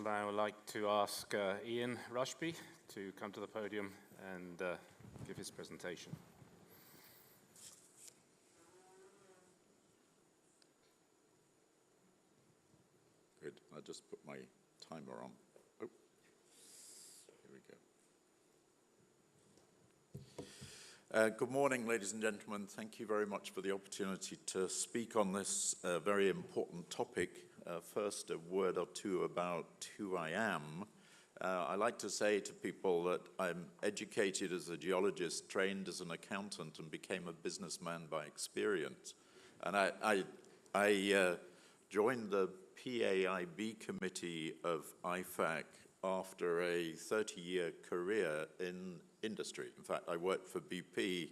now like to ask Ian Rushby to come to the podium and give his presentation. Good. I'll just put my timer on. Oh, here we go. Good morning, ladies and gentlemen. Thank you very much for the opportunity to speak on this very important topic. First, a word or two about who I am. I like to say to people that I'm educated as a geologist, trained as an accountant, and became a businessman by experience. And I joined the PAIB committee of IFAC after a 30-year career in industry. In fact, I worked for BP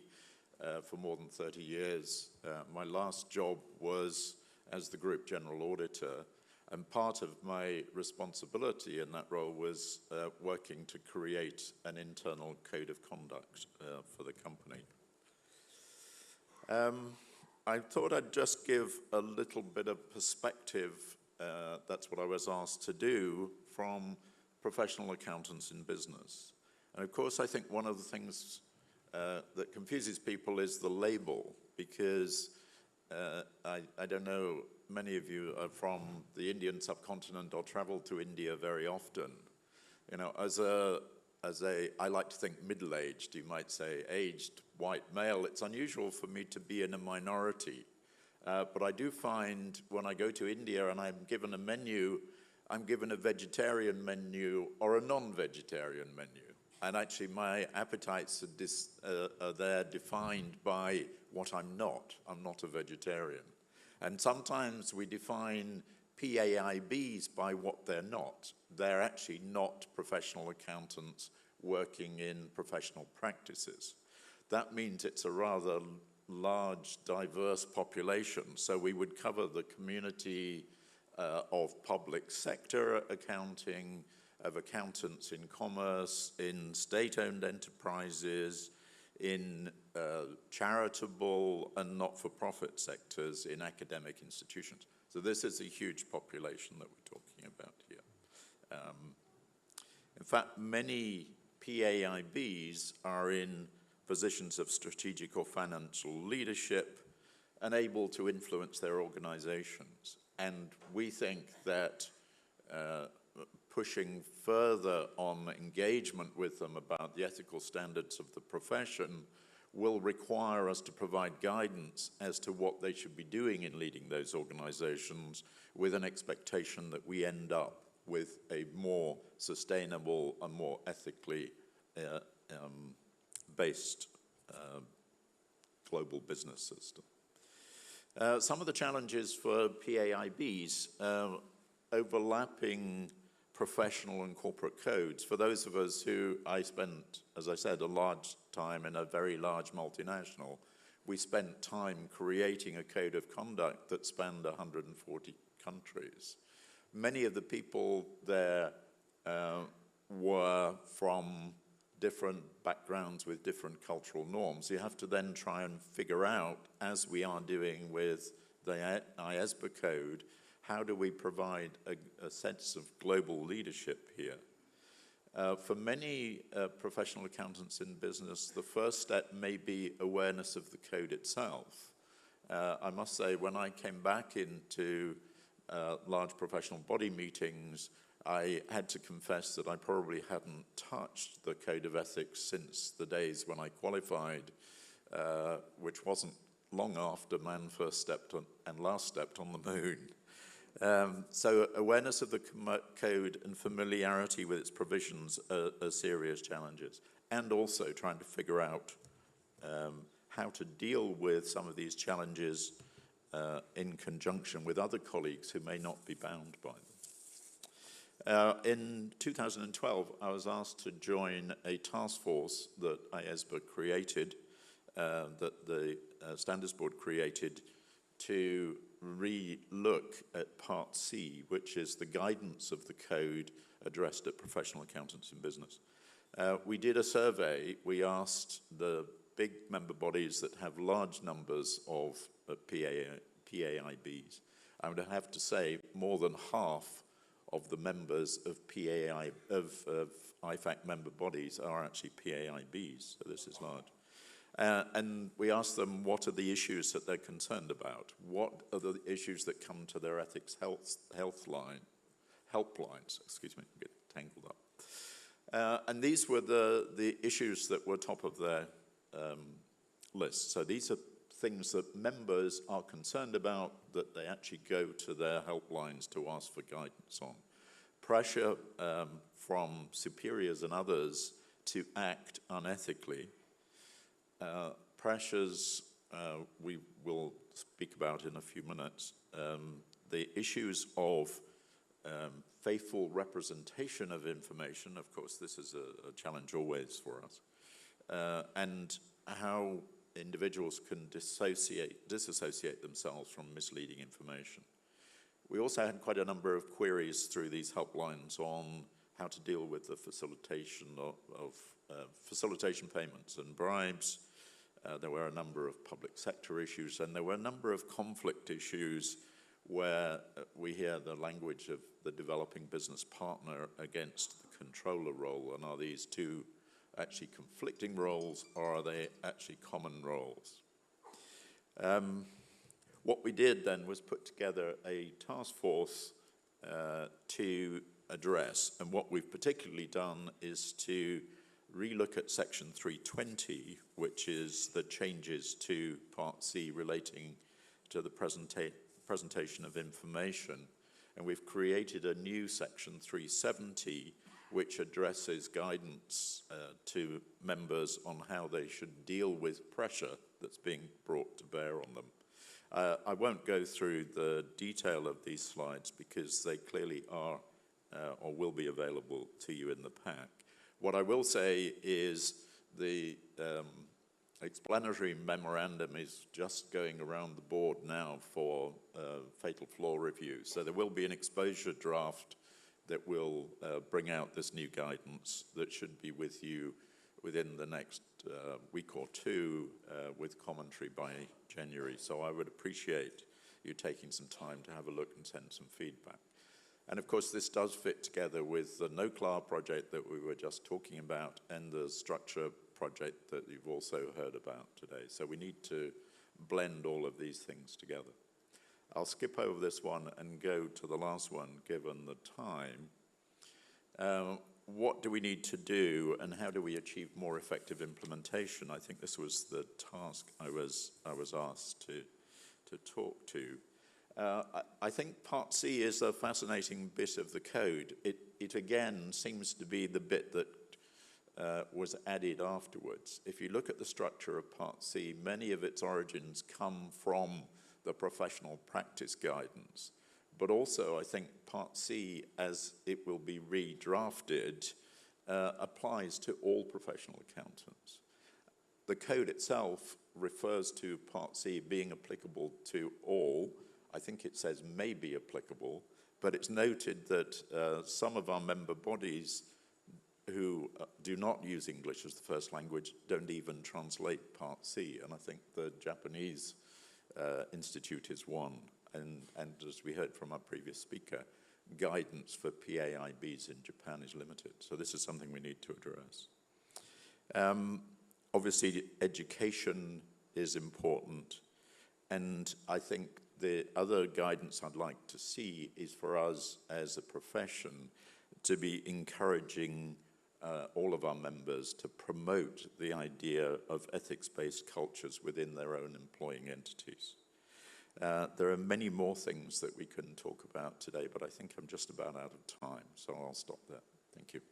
for more than 30 years. My last job was as the group general auditor, and part of my responsibility in that role was working to create an internal code of conduct for the company. I thought I'd just give a little bit of perspective, that's what I was asked to do, from professional accountants in business. And of course, I think one of the things that confuses people is the label, because I don't know, many of you are from the Indian subcontinent or travel to India very often. You know, as I like to think middle-aged, you might say, aged white male, it's unusual for me to be in a minority. But I do find when I go to India and I'm given a menu, I'm given a vegetarian menu or a non-vegetarian menu. And actually my appetites are there defined by what I'm not. I'm not a vegetarian. And sometimes we define PAIBs by what they're not. They're actually not professional accountants working in professional practices. That means it's a rather large, diverse population. So we would cover the community of public sector accounting, of accountants in commerce, in state-owned enterprises, in charitable and not-for-profit sectors, in academic institutions. So this is a huge population that we're talking about here. In fact, many PAIBs are in positions of strategic or financial leadership and able to influence their organizations. And we think that pushing further on engagement with them about the ethical standards of the profession will require us to provide guidance as to what they should be doing in leading those organizations, with an expectation that we end up with a more sustainable and more ethically based global business system. Some of the challenges for PAIBs, overlapping professional and corporate codes. For those of us who, I spent, as I said, a large time in a very large multinational, we spent time creating a code of conduct that spanned 140 countries. Many of the people there were from different backgrounds with different cultural norms. You have to then try and figure out, as we are doing with the IASBA code, how do we provide a sense of global leadership here? For many professional accountants in business, the first step may be awareness of the code itself. I must say, when I came back into large professional body meetings, I had to confess that I probably hadn't touched the code of ethics since the days when I qualified, which wasn't long after man first stepped on, and last stepped on the moon. So awareness of the code and familiarity with its provisions are serious challenges, and also trying to figure out how to deal with some of these challenges in conjunction with other colleagues who may not be bound by them. In 2012, I was asked to join a task force that IASBA created, that the Standards Board created, to re-look at Part C, which is the guidance of the code addressed at professional accountants in business. We did a survey. We asked the big member bodies that have large numbers of PAIBs. I would have to say more than half of the members of IFAC member bodies are actually PAIBs, so this is large. And we ask them what are the issues that they're concerned about? What are the issues that come to their ethics helplines, excuse me, I'm getting tangled up. And these were the issues that were top of their list. So these are things that members are concerned about that they actually go to their helplines to ask for guidance on. Pressure from superiors and others to act unethically. Pressures we will speak about in a few minutes. The issues of faithful representation of information, of course this is a challenge always for us, and how individuals can disassociate themselves from misleading information. We also had quite a number of queries through these helplines on how to deal with the facilitation of facilitation payments and bribes. There were a number of public sector issues, and there were a number of conflict issues where we hear the language of the developing business partner against the controller role, and are these two actually conflicting roles, or are they actually common roles? What we did then was put together a task force to address, and what we've particularly done is to relook at Section 320, which is the changes to Part C relating to the presentation of information, and we've created a new Section 370 which addresses guidance to members on how they should deal with pressure that's being brought to bear on them. I won't go through the detail of these slides because they clearly are or will be available to you in the pack. What I will say is the explanatory memorandum is just going around the board now for fatal flaw review. So there will be an exposure draft that will bring out this new guidance that should be with you within the next week or two with commentary by January. So I would appreciate you taking some time to have a look and send some feedback. And of course, this does fit together with the NOCLAR project that we were just talking about and the structure project that you've also heard about today. So we need to blend all of these things together. I'll skip over this one and go to the last one, given the time. What do we need to do, and how do we achieve more effective implementation? I think this was the task I was asked to talk to. I think Part C is a fascinating bit of the code. It again seems to be the bit that was added afterwards. If you look at the structure of Part C, many of its origins come from the professional practice guidance. But also, I think Part C, as it will be redrafted, applies to all professional accountants. The code itself refers to Part C being applicable to all. I think it says may be applicable, but it's noted that some of our member bodies who do not use English as the first language don't even translate Part C, and I think the Japanese Institute is one, and as we heard from our previous speaker, guidance for PAIBs in Japan is limited, so this is something we need to address. Obviously, education is important, and I think the other guidance I'd like to see is for us as a profession to be encouraging all of our members to promote the idea of ethics-based cultures within their own employing entities. There are many more things that we can talk about today, but I think I'm just about out of time, so I'll stop there. Thank you.